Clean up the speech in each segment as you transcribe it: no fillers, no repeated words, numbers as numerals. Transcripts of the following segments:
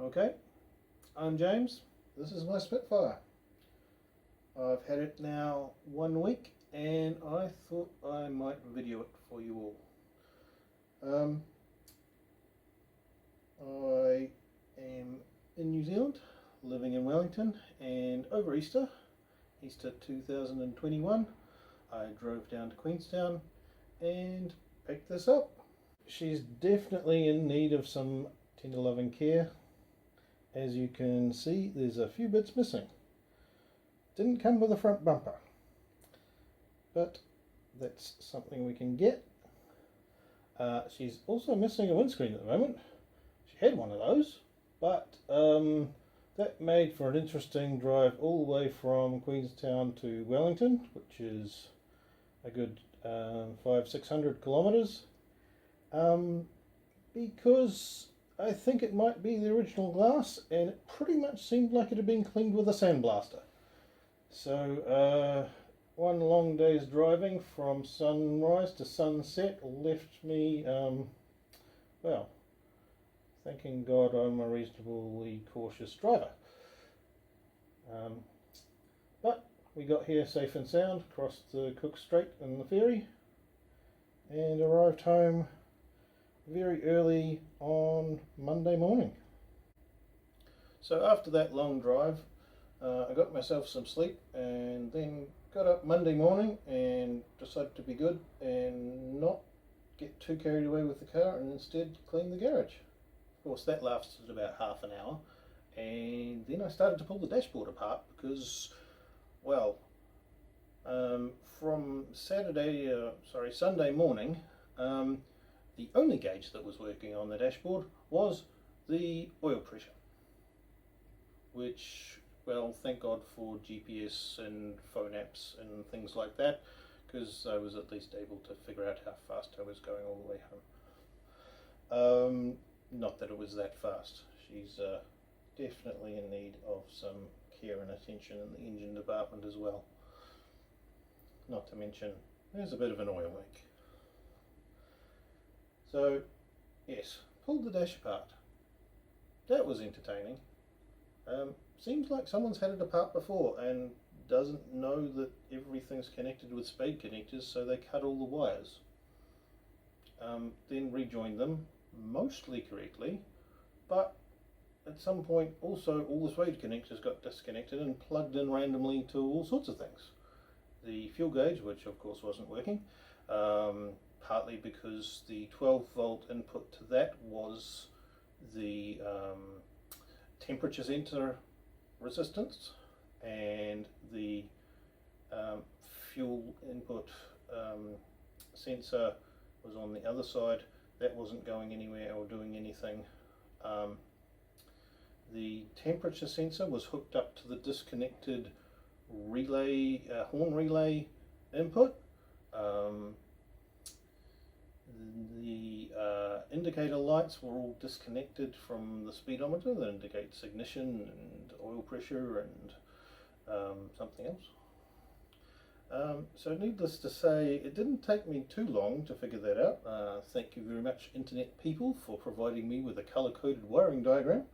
Okay, I'm James. This is my Spitfire. I've had it now 1 week and I thought I might video it for you all. I am in New Zealand, living in Wellington, and over Easter 2021, I drove down to Queenstown and picked this up. She's definitely in need of some tender loving care. As you can see, there's a few bits missing. Didn't come with a front bumper, but that's something we can get. She's also missing a windscreen at the moment. She had one of those, but that made for an interesting drive all the way from Queenstown to Wellington, which is a good 500-600 kilometres, because I think it might be the original glass, and it pretty much seemed like it had been cleaned with a sandblaster. So one long day's driving from sunrise to sunset left me, well, thanking God I'm a reasonably cautious driver. But we got here safe and sound, crossed the Cook Strait in the ferry, and arrived home very early on Monday morning. So after that long drive, I got myself some sleep and then got up Monday morning and decided to be good and not get too carried away with the car, and instead clean the garage. Of course that lasted about half an hour, and then I started to pull the dashboard apart because, well, from Sunday morning, the only gauge that was working on the dashboard was the oil pressure, which, well, thank God for GPS and phone apps and things like that, because I was at least able to figure out how fast I was going all the way home. Not that it was that fast. She's definitely in need of some care and attention in the engine department as well. Not to mention, there's a bit of an oil leak. So, yes, pulled the dash apart. That was entertaining. Seems like someone's had it apart before and doesn't know that everything's connected with speed connectors, so they cut all the wires. Then rejoined them, mostly correctly, but at some point also all the speed connectors got disconnected and plugged in randomly to all sorts of things. The fuel gauge, which of course wasn't working, partly because the 12 volt input to that was the temperature sensor resistance, and the fuel input sensor was on the other side. That wasn't going anywhere or doing anything. The temperature sensor was hooked up to the disconnected relay, horn relay input. The indicator lights were all disconnected from the speedometer that indicates ignition and oil pressure and something else. So needless to say, it didn't take me too long to figure that out. Thank you very much, internet people, for providing me with a color-coded wiring diagram.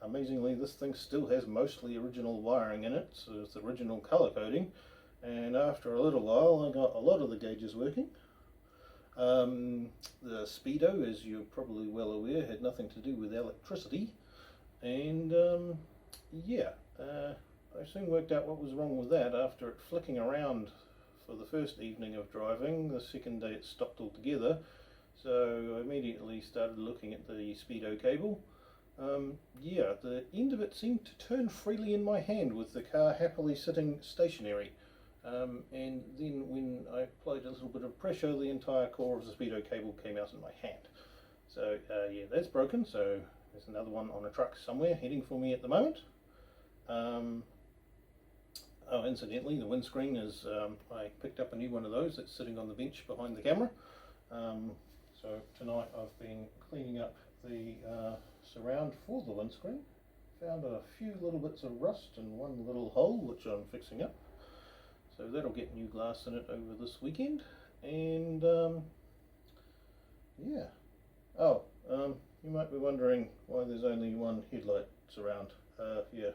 Amazingly, this thing still has mostly original wiring in it, so it's the original color coding, and after a little while I got a lot of the gauges working. The speedo, as you're probably well aware, had nothing to do with electricity, and yeah, I soon worked out what was wrong with that after it flicking around for the first evening of driving. The second day it stopped altogether, so I immediately started looking at the speedo cable. Yeah, the end of it seemed to turn freely in my hand with the car happily sitting stationary. And then when I applied a little bit of pressure, the entire core of the speedo cable came out in my hand. So yeah, that's broken, so there's another one on a truck somewhere heading for me at the moment. Oh, incidentally, the windscreen is, I picked up a new one of those that's sitting on the bench behind the camera. So tonight I've been cleaning up the surround for the windscreen. Found a few little bits of rust and one little hole which I'm fixing up. So that'll get new glass in it over this weekend. And yeah. Oh, you might be wondering why there's only one headlight bits around. Yeah,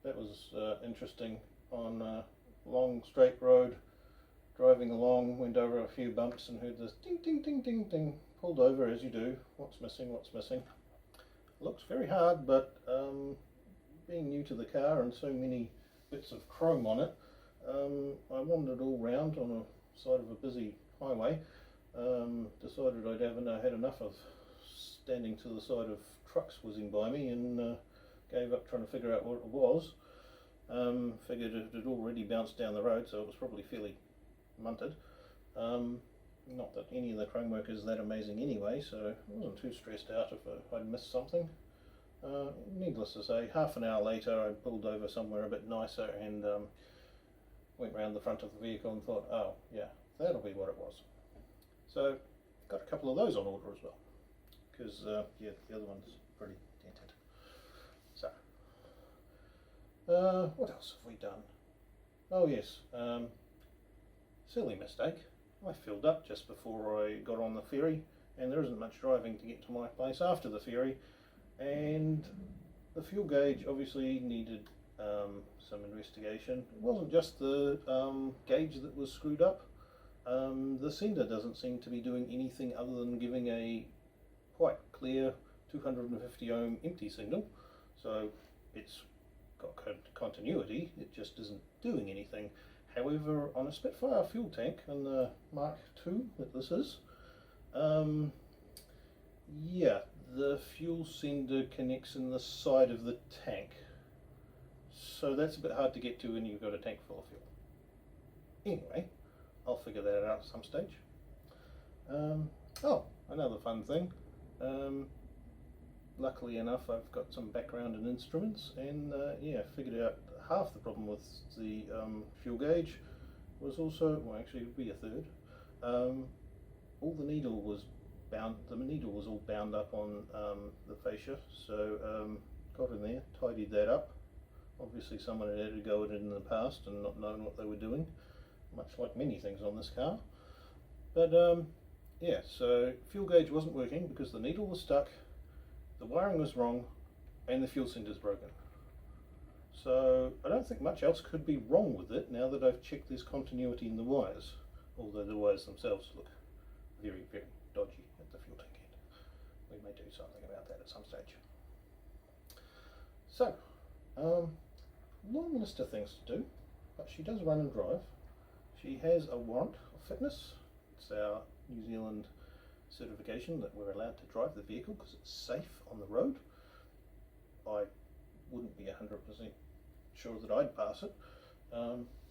that was interesting. On a long straight road, driving along, went over a few bumps and heard this ding ding ding ding ding. Pulled over as you do. What's missing? What's missing? Looks very hard, but being new to the car and so many bits of chrome on it, I wandered all round on the side of a busy highway. Decided I'd had enough of standing to the side of trucks whizzing by me, and gave up trying to figure out what it was. Figured it had already bounced down the road, so it was probably fairly munted. Not that any of the chrome work is that amazing anyway, so I wasn't too stressed out if I'd missed something. Needless to say, half an hour later I pulled over somewhere a bit nicer and went round the front of the vehicle and thought, oh yeah, that'll be what it was. So got a couple of those on order as well, because yeah, the other one's pretty dented. So what else have we done? Oh yes, silly mistake. I filled up just before I got on the ferry, and there isn't much driving to get to my place after the ferry, and the fuel gauge obviously needed some investigation. It wasn't just the gauge that was screwed up. The sender doesn't seem to be doing anything other than giving a quite clear 250 ohm empty signal, so it's got continuity, it just isn't doing anything. However, on a Spitfire fuel tank, and the Mark II that this is, yeah, the fuel sender connects in the side of the tank, so that's a bit hard to get to when you've got a tank full of fuel. Anyway, I'll figure that out at some stage. Oh, another fun thing. Luckily enough, I've got some background in instruments, and yeah, figured out half the problem with the fuel gauge was also, well, actually it would be a third. All the needle was bound. The needle was all bound up on the fascia, so got in there, tidied that up. Obviously, someone had to go at it in the past and not known what they were doing, much like many things on this car. But yeah, so fuel gauge wasn't working because the needle was stuck, the wiring was wrong, and the fuel sender's broken. So I don't think much else could be wrong with it now that I've checked there's continuity in the wires, although the wires themselves look very, very dodgy at the fuel tank end. We may do something about that at some stage. So, long list of things to do, but she does run and drive. She has a warrant of fitness. It's our New Zealand certification that we're allowed to drive the vehicle because it's safe on the road. I wouldn't be 100% sure that I'd pass it,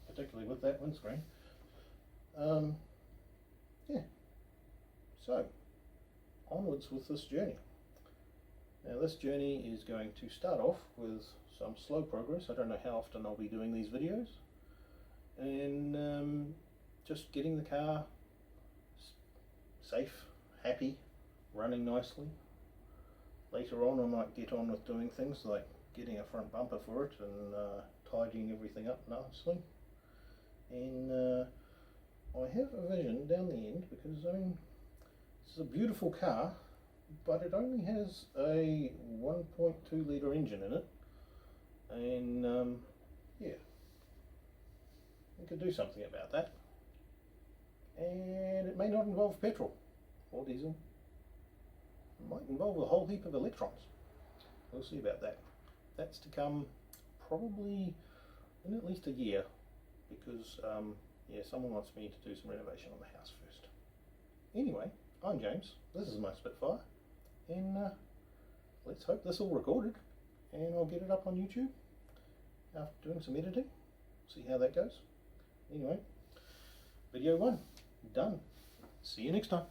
particularly with that windscreen. Yeah, so onwards with this journey. Now this journey is going to start off with some slow progress. I don't know how often I'll be doing these videos, and just getting the car safe, happy, running nicely. Later on I might get on with doing things like getting a front bumper for it and tidying everything up nicely. And I have a vision down the end, because I mean, this is a beautiful car, but it only has a 1.2 litre engine in it, and yeah, we could do something about that. And it may not involve petrol or diesel. It might involve a whole heap of electrons. We'll see about that. That's to come probably in at least a year, because yeah, someone wants me to do some renovation on the house first. Anyway, I'm James, this is my Spitfire, and let's hope this all recorded, and I'll get it up on YouTube after doing some editing, see how that goes. Anyway, video 1 done. See you next time.